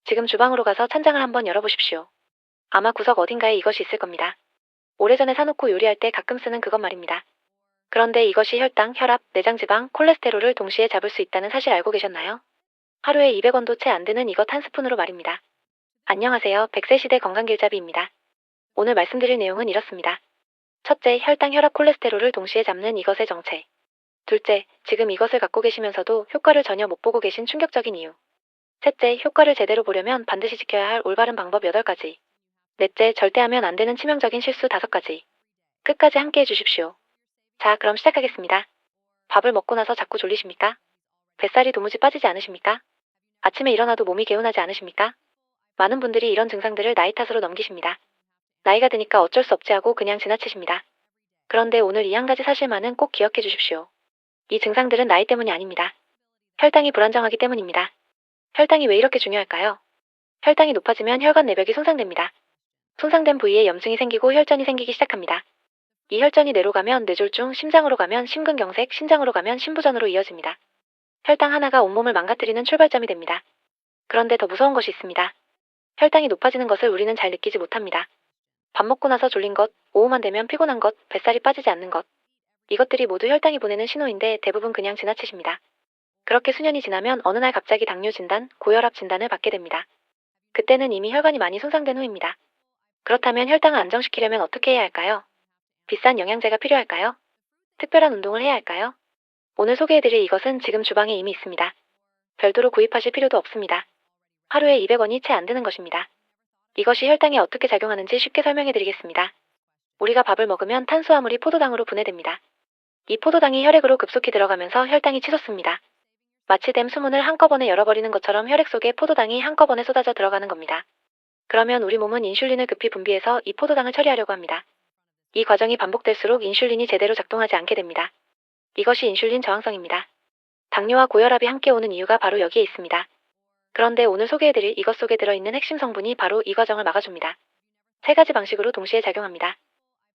지금 주방으로 가서 찬장을 한번 열어보십시오. 아마 구석 어딘가에 이것이 있을 겁니다. 오래전에 사놓고 요리할 때 가끔 쓰는 그것 말입니다. 그런데 이것이 혈당, 혈압, 내장지방, 콜레스테롤을 동시에 잡을 수 있다는 사실 알고 계셨나요? 하루에 200원도 채 안 드는 이것 한 스푼으로 말입니다. 안녕하세요. 100세 시대 건강길잡이입니다. 오늘 말씀드릴 내용은 이렇습니다. 첫째, 혈당, 혈압, 콜레스테롤을 동시에 잡는 이것의 정체. 둘째, 지금 이것을 갖고 계시면서도 효과를 전혀 못 보고 계신 충격적인 이유. 셋째, 효과를 제대로 보려면 반드시 지켜야 할 올바른 방법 8가지. 넷째, 절대 하면 안 되는 치명적인 실수 5가지. 끝까지 함께 해주십시오. 자, 그럼 시작하겠습니다. 밥을 먹고 나서 자꾸 졸리십니까? 뱃살이 도무지 빠지지 않으십니까? 아침에 일어나도 몸이 개운하지 않으십니까? 많은 분들이 이런 증상들을 나이 탓으로 넘기십니다. 나이가 드니까 어쩔 수 없지 하고 그냥 지나치십니다. 그런데 오늘 이 한 가지 사실만은 꼭 기억해 주십시오. 이 증상들은 나이 때문이 아닙니다. 혈당이 불안정하기 때문입니다. 혈당이 왜 이렇게 중요할까요? 혈당이 높아지면 혈관 내벽이 손상됩니다. 손상된 부위에 염증이 생기고 혈전이 생기기 시작합니다. 이 혈전이 뇌로 가면 뇌졸중, 심장으로 가면 심근경색, 신장으로 가면 심부전으로 이어집니다. 혈당 하나가 온몸을 망가뜨리는 출발점이 됩니다. 그런데 더 무서운 것이 있습니다. 혈당이 높아지는 것을 우리는 잘 느끼지 못합니다. 밥 먹고 나서 졸린 것, 오후만 되면 피곤한 것, 뱃살이 빠지지 않는 것. 이것들이 모두 혈당이 보내는 신호인데 대부분 그냥 지나치십니다. 그렇게 수년이 지나면 어느 날 갑자기 당뇨 진단, 고혈압 진단을 받게 됩니다. 그때는 이미 혈관이 많이 손상된 후입니다. 그렇다면 혈당을 안정시키려면 어떻게 해야 할까요? 비싼 영양제가 필요할까요? 특별한 운동을 해야 할까요? 오늘 소개해드릴 이것은 지금 주방에 이미 있습니다. 별도로 구입하실 필요도 없습니다. 하루에 200원이 채 안 드는 것입니다. 이것이 혈당에 어떻게 작용하는지 쉽게 설명해드리겠습니다. 우리가 밥을 먹으면 탄수화물이 포도당으로 분해됩니다. 이 포도당이 혈액으로 급속히 들어가면서 혈당이 치솟습니다. 마치 댐 수문을 한꺼번에 열어버리는 것처럼 혈액 속에 포도당이 한꺼번에 쏟아져 들어가는 겁니다. 그러면 우리 몸은 인슐린을 급히 분비해서 이 포도당을 처리하려고 합니다. 이 과정이 반복될수록 인슐린이 제대로 작동하지 않게 됩니다. 이것이 인슐린 저항성입니다. 당뇨와 고혈압이 함께 오는 이유가 바로 여기에 있습니다. 그런데 오늘 소개해드릴 이것 속에 들어있는 핵심 성분이 바로 이 과정을 막아줍니다. 3가지 방식으로 동시에 작용합니다.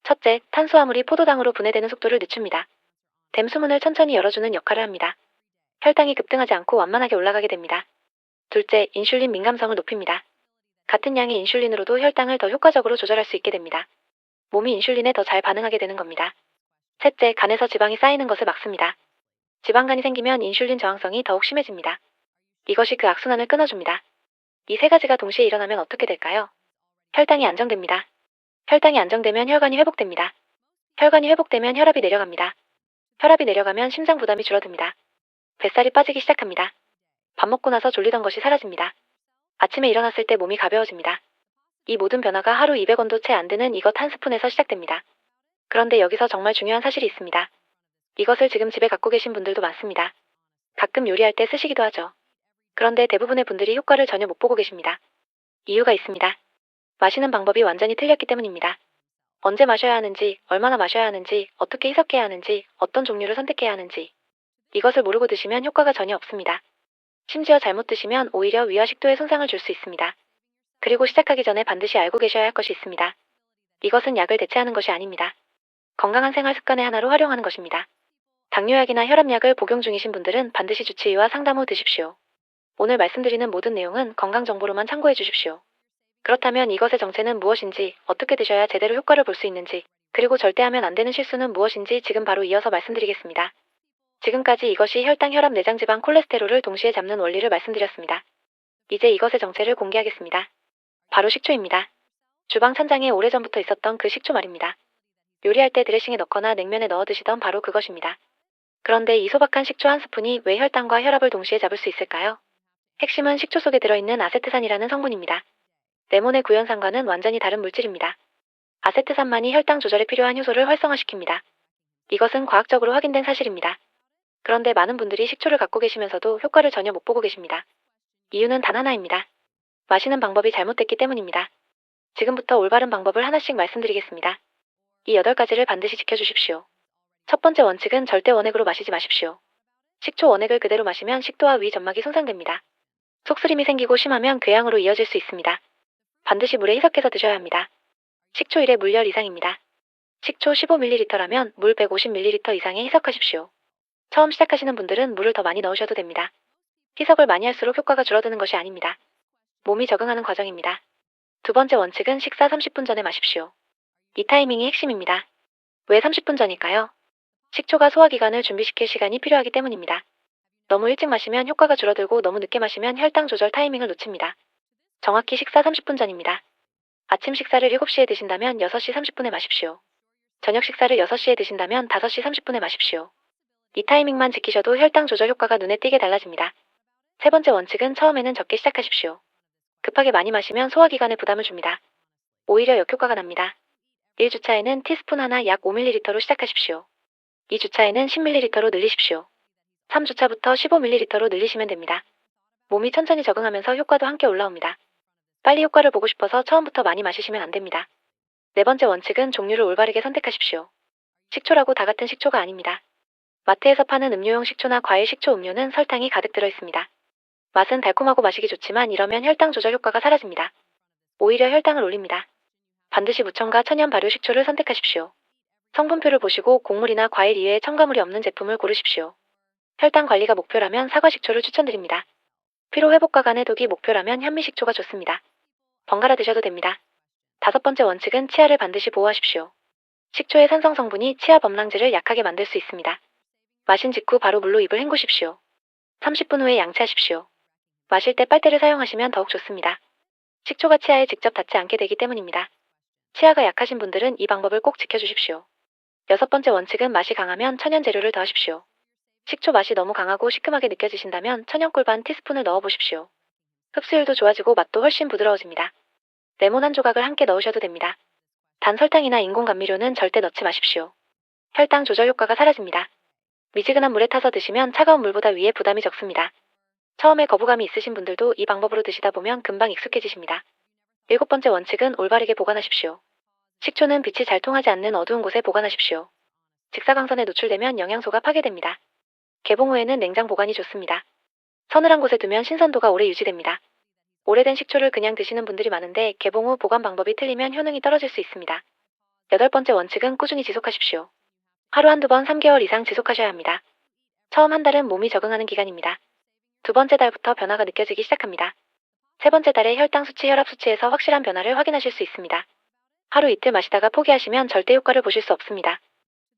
첫째, 탄수화물이 포도당으로 분해되는 속도를 늦춥니다. 댐 수문을 천천히 열어주는 역할을 합니다. 혈당이 급등하지 않고 완만하게 올라가게 됩니다. 둘째, 인슐린 민감성을 높입니다. 같은 양의 인슐린으로도 혈당을 더 효과적으로 조절할 수 있게 됩니다. 몸이 인슐린에 더 잘 반응하게 되는 겁니다. 셋째, 간에서 지방이 쌓이는 것을 막습니다. 지방간이 생기면 인슐린 저항성이 더욱 심해집니다. 이것이 그 악순환을 끊어줍니다. 이 3가지가 동시에 일어나면 어떻게 될까요? 혈당이 안정됩니다. 혈당이 안정되면 혈관이 회복됩니다. 혈관이 회복되면 혈압이 내려갑니다. 혈압이 내려가면 심장 부담이 줄어듭니다. 뱃살이 빠지기 시작합니다. 밥 먹고 나서 졸리던 것이 사라집니다. 아침에 일어났을 때 몸이 가벼워집니다. 이 모든 변화가 하루 200원도 채 안 되는 이것 한 스푼에서 시작됩니다. 그런데 여기서 정말 중요한 사실이 있습니다. 이것을 지금 집에 갖고 계신 분들도 많습니다. 가끔 요리할 때 쓰시기도 하죠. 그런데 대부분의 분들이 효과를 전혀 못 보고 계십니다. 이유가 있습니다. 마시는 방법이 완전히 틀렸기 때문입니다. 언제 마셔야 하는지, 얼마나 마셔야 하는지, 어떻게 희석해야 하는지, 어떤 종류를 선택해야 하는지. 이것을 모르고 드시면 효과가 전혀 없습니다. 심지어 잘못 드시면 오히려 위와 식도에 손상을 줄 수 있습니다. 그리고 시작하기 전에 반드시 알고 계셔야 할 것이 있습니다. 이것은 약을 대체하는 것이 아닙니다. 건강한 생활 습관의 하나로 활용하는 것입니다. 당뇨약이나 혈압약을 복용 중이신 분들은 반드시 주치의와 상담 후 드십시오. 오늘 말씀드리는 모든 내용은 건강 정보로만 참고해 주십시오. 그렇다면 이것의 정체는 무엇인지, 어떻게 드셔야 제대로 효과를 볼 수 있는지, 그리고 절대 하면 안 되는 실수는 무엇인지 지금 바로 이어서 말씀드리겠습니다. 지금까지 이것이 혈당, 혈압, 내장지방, 콜레스테롤을 동시에 잡는 원리를 말씀드렸습니다. 이제 이것의 정체를 공개하겠습니다. 바로 식초입니다. 주방 찬장에 오래전부터 있었던 그 식초 말입니다. 요리할 때 드레싱에 넣거나 냉면에 넣어 드시던 바로 그것입니다. 그런데 이 소박한 식초 한 스푼이 왜 혈당과 혈압을 동시에 잡을 수 있을까요? 핵심은 식초 속에 들어있는 아세트산이라는 성분입니다. 레몬의 구연산과는 완전히 다른 물질입니다. 아세트산만이 혈당 조절에 필요한 효소를 활성화시킵니다. 이것은 과학적으로 확인된 사실입니다. 그런데 많은 분들이 식초를 갖고 계시면서도 효과를 전혀 못 보고 계십니다. 이유는 단 하나입니다. 마시는 방법이 잘못됐기 때문입니다. 지금부터 올바른 방법을 하나씩 말씀드리겠습니다. 이 8가지를 반드시 지켜주십시오. 첫 번째 원칙은 절대 원액으로 마시지 마십시오. 식초 원액을 그대로 마시면 식도와 위 점막이 손상됩니다. 속쓰림이 생기고 심하면 궤양으로 이어질 수 있습니다. 반드시 물에 희석해서 드셔야 합니다. 식초 1의 물열 이상입니다. 식초 15ml라면 물 150ml 이상에 희석하십시오. 처음 시작하시는 분들은 물을 더 많이 넣으셔도 됩니다. 희석을 많이 할수록 효과가 줄어드는 것이 아닙니다. 몸이 적응하는 과정입니다. 두 번째 원칙은 식사 30분 전에 마십시오. 이 타이밍이 핵심입니다. 왜 30분 전일까요? 식초가 소화기관을 준비시킬 시간이 필요하기 때문입니다. 너무 일찍 마시면 효과가 줄어들고 너무 늦게 마시면 혈당 조절 타이밍을 놓칩니다. 정확히 식사 30분 전입니다. 아침 식사를 7시에 드신다면 6시 30분에 마십시오. 저녁 식사를 6시에 드신다면 5시 30분에 마십시오. 이 타이밍만 지키셔도 혈당 조절 효과가 눈에 띄게 달라집니다. 세 번째 원칙은 처음에는 적게 시작하십시오. 급하게 많이 마시면 소화기관에 부담을 줍니다. 오히려 역효과가 납니다. 1주차에는 티스푼 하나 약 5ml로 시작하십시오. 2주차에는 10ml로 늘리십시오. 3주차부터 15ml로 늘리시면 됩니다. 몸이 천천히 적응하면서 효과도 함께 올라옵니다. 빨리 효과를 보고 싶어서 처음부터 많이 마시시면 안 됩니다. 네 번째 원칙은 종류를 올바르게 선택하십시오. 식초라고 다 같은 식초가 아닙니다. 마트에서 파는 음료용 식초나 과일 식초 음료는 설탕이 가득 들어 있습니다. 맛은 달콤하고 마시기 좋지만 이러면 혈당 조절 효과가 사라집니다. 오히려 혈당을 올립니다. 반드시 무첨가 천연 발효 식초를 선택하십시오. 성분표를 보시고 곡물이나 과일 이외에 첨가물이 없는 제품을 고르십시오. 혈당 관리가 목표라면 사과 식초를 추천드립니다. 피로 회복과 간 해독이 목표라면 현미 식초가 좋습니다. 번갈아 드셔도 됩니다. 다섯 번째 원칙은 치아를 반드시 보호하십시오. 식초의 산성 성분이 치아 범랑질을 약하게 만들 수 있습니다. 마신 직후 바로 물로 입을 헹구십시오. 30분 후에 양치하십시오. 마실 때 빨대를 사용하시면 더욱 좋습니다. 식초가 치아에 직접 닿지 않게 되기 때문입니다. 치아가 약하신 분들은 이 방법을 꼭 지켜주십시오. 여섯 번째 원칙은 맛이 강하면 천연 재료를 더하십시오. 식초 맛이 너무 강하고 시큼하게 느껴지신다면 천연꿀 반 티스푼을 넣어보십시오. 흡수율도 좋아지고 맛도 훨씬 부드러워집니다. 레몬 한 조각을 함께 넣으셔도 됩니다. 단 설탕이나 인공 감미료는 절대 넣지 마십시오. 혈당 조절 효과가 사라집니다. 미지근한 물에 타서 드시면 차가운 물보다 위에 부담이 적습니다. 처음에 거부감이 있으신 분들도 이 방법으로 드시다 보면 금방 익숙해지십니다. 일곱 번째 원칙은 올바르게 보관하십시오. 식초는 빛이 잘 통하지 않는 어두운 곳에 보관하십시오. 직사광선에 노출되면 영양소가 파괴됩니다. 개봉 후에는 냉장 보관이 좋습니다. 서늘한 곳에 두면 신선도가 오래 유지됩니다. 오래된 식초를 그냥 드시는 분들이 많은데 개봉 후 보관 방법이 틀리면 효능이 떨어질 수 있습니다. 여덟 번째 원칙은 꾸준히 지속하십시오. 하루 한두 번 3개월 이상 지속하셔야 합니다. 처음 한 달은 몸이 적응하는 기간입니다. 두 번째 달부터 변화가 느껴지기 시작합니다. 세 번째 달에 혈당 수치, 혈압 수치에서 확실한 변화를 확인하실 수 있습니다. 하루 이틀 마시다가 포기하시면 절대 효과를 보실 수 없습니다.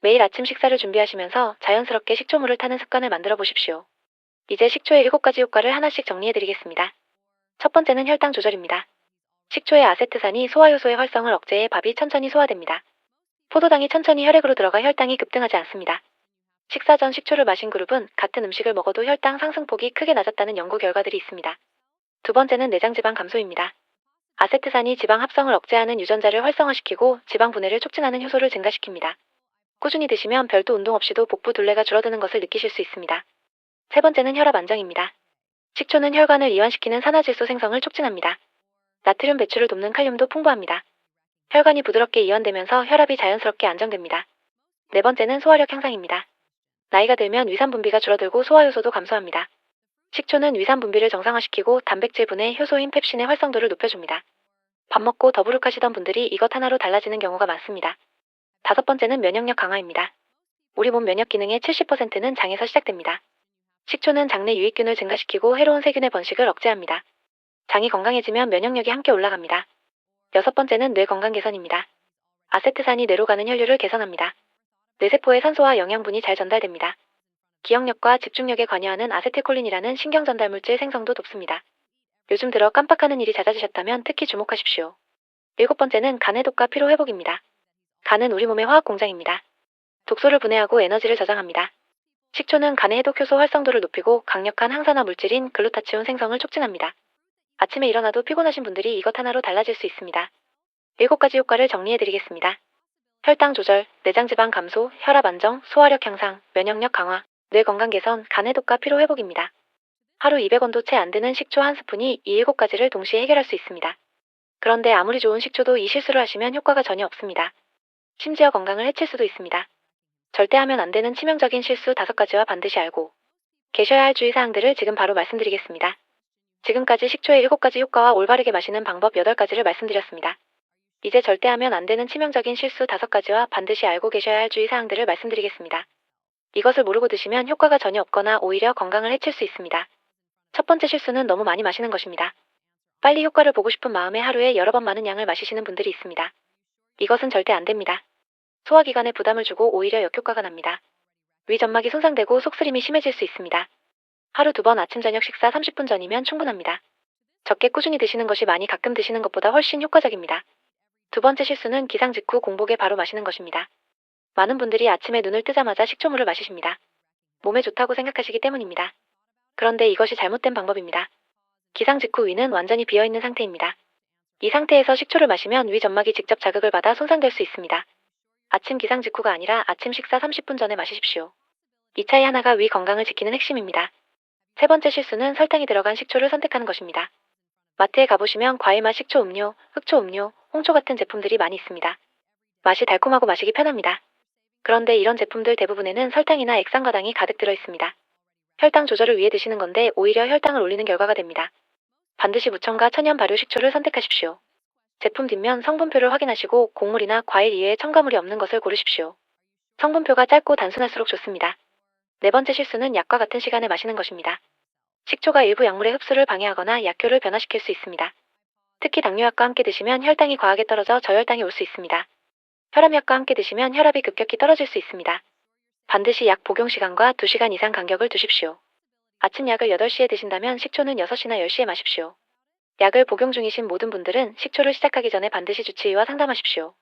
매일 아침 식사를 준비하시면서 자연스럽게 식초물을 타는 습관을 만들어 보십시오. 이제 식초의 7가지 효과를 하나씩 정리해드리겠습니다. 첫 번째는 혈당 조절입니다. 식초의 아세트산이 소화효소의 활성을 억제해 밥이 천천히 소화됩니다. 포도당이 천천히 혈액으로 들어가 혈당이 급등하지 않습니다. 식사 전 식초를 마신 그룹은 같은 음식을 먹어도 혈당 상승폭이 크게 낮았다는 연구 결과들이 있습니다. 두 번째는 내장지방 감소입니다. 아세트산이 지방 합성을 억제하는 유전자를 활성화시키고 지방 분해를 촉진하는 효소를 증가시킵니다. 꾸준히 드시면 별도 운동 없이도 복부 둘레가 줄어드는 것을 느끼실 수 있습니다. 세 번째는 혈압 안정입니다. 식초는 혈관을 이완시키는 산화질소 생성을 촉진합니다. 나트륨 배출을 돕는 칼륨도 풍부합니다. 혈관이 부드럽게 이완되면서 혈압이 자연스럽게 안정됩니다. 네 번째는 소화력 향상입니다. 나이가 들면 위산 분비가 줄어들고 소화효소도 감소합니다. 식초는 위산 분비를 정상화시키고 단백질 분해 효소인 펩신의 활성도를 높여줍니다. 밥 먹고 더부룩하시던 분들이 이것 하나로 달라지는 경우가 많습니다. 다섯 번째는 면역력 강화입니다. 우리 몸 면역 기능의 70%는 장에서 시작됩니다. 식초는 장내 유익균을 증가시키고 해로운 세균의 번식을 억제합니다. 장이 건강해지면 면역력이 함께 올라갑니다. 여섯 번째는 뇌 건강 개선입니다. 아세트산이 뇌로 가는 혈류를 개선합니다. 뇌세포에 산소와 영양분이 잘 전달됩니다. 기억력과 집중력에 관여하는 아세틸콜린이라는 신경 전달 물질 생성도 돕습니다. 요즘 들어 깜빡하는 일이 잦아지셨다면 특히 주목하십시오. 일곱 번째는 간 해독과 피로 회복입니다. 간은 우리 몸의 화학 공장입니다. 독소를 분해하고 에너지를 저장합니다. 식초는 간의 해독 효소 활성도를 높이고 강력한 항산화 물질인 글루타치온 생성을 촉진합니다. 아침에 일어나도 피곤하신 분들이 이것 하나로 달라질 수 있습니다. 7가지 효과를 정리해드리겠습니다. 혈당 조절, 내장지방 감소, 혈압 안정, 소화력 향상, 면역력 강화, 뇌 건강 개선, 간 해독과 피로 회복입니다. 하루 200원도 채 안 되는 식초 한 스푼이 이 7가지를 동시에 해결할 수 있습니다. 그런데 아무리 좋은 식초도 이 실수를 하시면 효과가 전혀 없습니다. 심지어 건강을 해칠 수도 있습니다. 절대 하면 안 되는 치명적인 실수 5가지와 반드시 알고 계셔야 할 주의사항들을 지금 바로 말씀드리겠습니다. 지금까지 식초의 7가지 효과와 올바르게 마시는 방법 8가지를 말씀드렸습니다. 이제 절대 하면 안 되는 치명적인 실수 5가지와 반드시 알고 계셔야 할 주의사항들을 말씀드리겠습니다. 이것을 모르고 드시면 효과가 전혀 없거나 오히려 건강을 해칠 수 있습니다. 첫 번째 실수는 너무 많이 마시는 것입니다. 빨리 효과를 보고 싶은 마음에 하루에 여러 번 많은 양을 마시시는 분들이 있습니다. 이것은 절대 안 됩니다. 소화기관에 부담을 주고 오히려 역효과가 납니다. 위 점막이 손상되고 속쓰림이 심해질 수 있습니다. 하루 2번 아침 저녁 식사 30분 전이면 충분합니다. 적게 꾸준히 드시는 것이 많이 가끔 드시는 것보다 훨씬 효과적입니다. 두 번째 실수는 기상 직후 공복에 바로 마시는 것입니다. 많은 분들이 아침에 눈을 뜨자마자 식초물을 마시십니다. 몸에 좋다고 생각하시기 때문입니다. 그런데 이것이 잘못된 방법입니다. 기상 직후 위는 완전히 비어있는 상태입니다. 이 상태에서 식초를 마시면 위 점막이 직접 자극을 받아 손상될 수 있습니다. 아침 기상 직후가 아니라 아침 식사 30분 전에 마시십시오. 이 차이 하나가 위 건강을 지키는 핵심입니다. 세 번째 실수는 설탕이 들어간 식초를 선택하는 것입니다. 마트에 가보시면 과일맛 식초 음료, 흑초 음료, 홍초 같은 제품들이 많이 있습니다. 맛이 달콤하고 마시기 편합니다. 그런데 이런 제품들 대부분에는 설탕이나 액상과당이 가득 들어 있습니다. 혈당 조절을 위해 드시는 건데 오히려 혈당을 올리는 결과가 됩니다. 반드시 무첨가 천연 발효 식초를 선택하십시오. 제품 뒷면 성분표를 확인하시고 곡물이나 과일 이외에 첨가물이 없는 것을 고르십시오. 성분표가 짧고 단순할수록 좋습니다. 네 번째 실수는 약과 같은 시간에 마시는 것입니다. 식초가 일부 약물의 흡수를 방해하거나 약효를 변화시킬 수 있습니다. 특히 당뇨약과 함께 드시면 혈당이 과하게 떨어져 저혈당이 올 수 있습니다. 혈압약과 함께 드시면 혈압이 급격히 떨어질 수 있습니다. 반드시 약 복용 시간과 2시간 이상 간격을 두십시오. 아침 약을 8시에 드신다면 식초는 6시나 10시에 마십시오. 약을 복용 중이신 모든 분들은 식초를 시작하기 전에 반드시 주치의와 상담하십시오.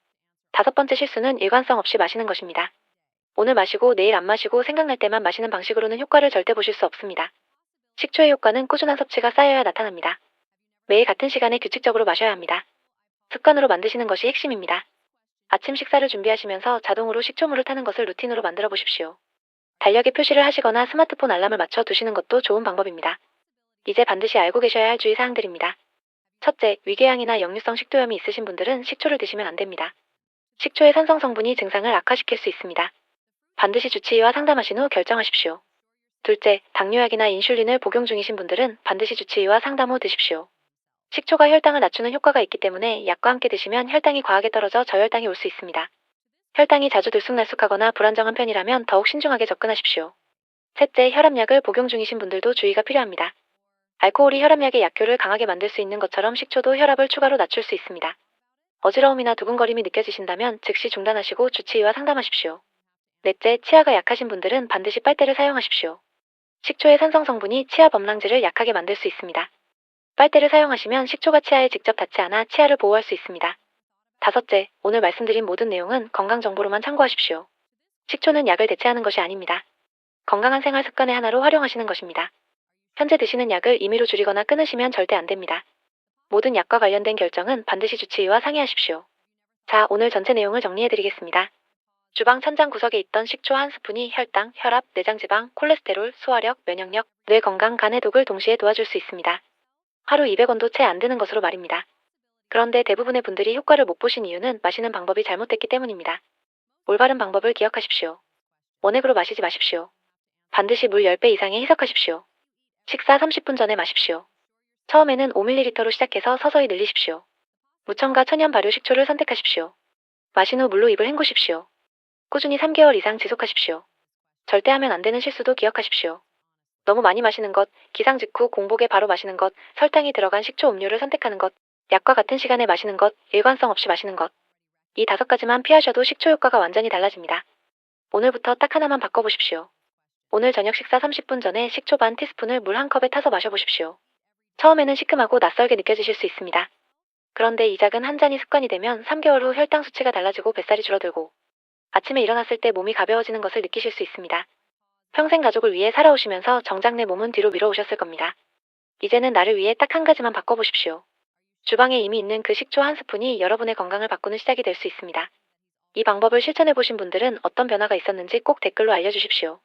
다섯 번째 실수는 일관성 없이 마시는 것입니다. 오늘 마시고 내일 안 마시고 생각날 때만 마시는 방식으로는 효과를 절대 보실 수 없습니다. 식초의 효과는 꾸준한 섭취가 쌓여야 나타납니다. 매일 같은 시간에 규칙적으로 마셔야 합니다. 습관으로 만드시는 것이 핵심입니다. 아침 식사를 준비하시면서 자동으로 식초물을 타는 것을 루틴으로 만들어 보십시오. 달력에 표시를 하시거나 스마트폰 알람을 맞춰 두시는 것도 좋은 방법입니다. 이제 반드시 알고 계셔야 할 주의사항들입니다. 첫째, 위궤양이나 역류성 식도염이 있으신 분들은 식초를 드시면 안 됩니다. 식초의 산성 성분이 증상을 악화시킬 수 있습니다. 반드시 주치의와 상담하신 후 결정하십시오. 둘째, 당뇨약이나 인슐린을 복용 중이신 분들은 반드시 주치의와 상담 후 드십시오. 식초가 혈당을 낮추는 효과가 있기 때문에 약과 함께 드시면 혈당이 과하게 떨어져 저혈당이 올 수 있습니다. 혈당이 자주 들쑥날쑥하거나 불안정한 편이라면 더욱 신중하게 접근하십시오. 셋째, 혈압약을 복용 중이신 분들도 주의가 필요합니다. 알코올이 혈압약의 약효를 강하게 만들 수 있는 것처럼 식초도 혈압을 추가로 낮출 수 있습니다. 어지러움이나 두근거림이 느껴지신다면 즉시 중단하시고 주치의와 상담하십시오. 넷째, 치아가 약하신 분들은 반드시 빨대를 사용하십시오. 식초의 산성 성분이 치아 범랑질을 약하게 만들 수 있습니다. 빨대를 사용하시면 식초가 치아에 직접 닿지 않아 치아를 보호할 수 있습니다. 다섯째, 오늘 말씀드린 모든 내용은 건강 정보로만 참고하십시오. 식초는 약을 대체하는 것이 아닙니다. 건강한 생활 습관의 하나로 활용하시는 것입니다. 현재 드시는 약을 임의로 줄이거나 끊으시면 절대 안 됩니다. 모든 약과 관련된 결정은 반드시 주치의와 상의하십시오. 자, 오늘 전체 내용을 정리해드리겠습니다. 주방 천장 구석에 있던 식초 한 스푼이 혈당, 혈압, 내장지방, 콜레스테롤, 소화력, 면역력, 뇌 건강, 간 해독을 동시에 도와줄 수 있습니다. 하루 200원도 채 안 드는 것으로 말입니다. 그런데 대부분의 분들이 효과를 못 보신 이유는 마시는 방법이 잘못됐기 때문입니다. 올바른 방법을 기억하십시오. 원액으로 마시지 마십시오. 반드시 물 10배 이상에 희석하십시오. 식사 30분 전에 마십시오. 처음에는 5ml로 시작해서 서서히 늘리십시오. 무첨가 천연 발효 식초를 선택하십시오. 마신 후 물로 입을 헹구십시오. 꾸준히 3개월 이상 지속하십시오. 절대 하면 안 되는 실수도 기억하십시오. 너무 많이 마시는 것, 기상 직후 공복에 바로 마시는 것, 설탕이 들어간 식초 음료를 선택하는 것, 약과 같은 시간에 마시는 것, 일관성 없이 마시는 것. 이 5가지만 피하셔도 식초 효과가 완전히 달라집니다. 오늘부터 딱 하나만 바꿔보십시오. 오늘 저녁 식사 30분 전에 식초 반 티스푼을 물 한 컵에 타서 마셔보십시오. 처음에는 시큼하고 낯설게 느껴지실 수 있습니다. 그런데 이 작은 한 잔이 습관이 되면 3개월 후 혈당 수치가 달라지고 뱃살이 줄어들고 아침에 일어났을 때 몸이 가벼워지는 것을 느끼실 수 있습니다. 평생 가족을 위해 살아오시면서 정작 내 몸은 뒤로 밀어오셨을 겁니다. 이제는 나를 위해 딱 한 가지만 바꿔보십시오. 주방에 이미 있는 그 식초 한 스푼이 여러분의 건강을 바꾸는 시작이 될 수 있습니다. 이 방법을 실천해보신 분들은 어떤 변화가 있었는지 꼭 댓글로 알려주십시오.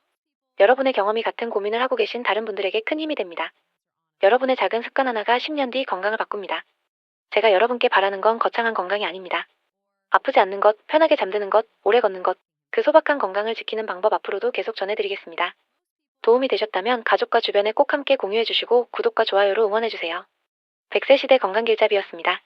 여러분의 경험이 같은 고민을 하고 계신 다른 분들에게 큰 힘이 됩니다. 여러분의 작은 습관 하나가 10년 뒤 건강을 바꿉니다. 제가 여러분께 바라는 건 거창한 건강이 아닙니다. 아프지 않는 것, 편하게 잠드는 것, 오래 걷는 것, 그 소박한 건강을 지키는 방법 앞으로도 계속 전해드리겠습니다. 도움이 되셨다면 가족과 주변에 꼭 함께 공유해주시고 구독과 좋아요로 응원해주세요. 100세 시대 건강길잡이였습니다.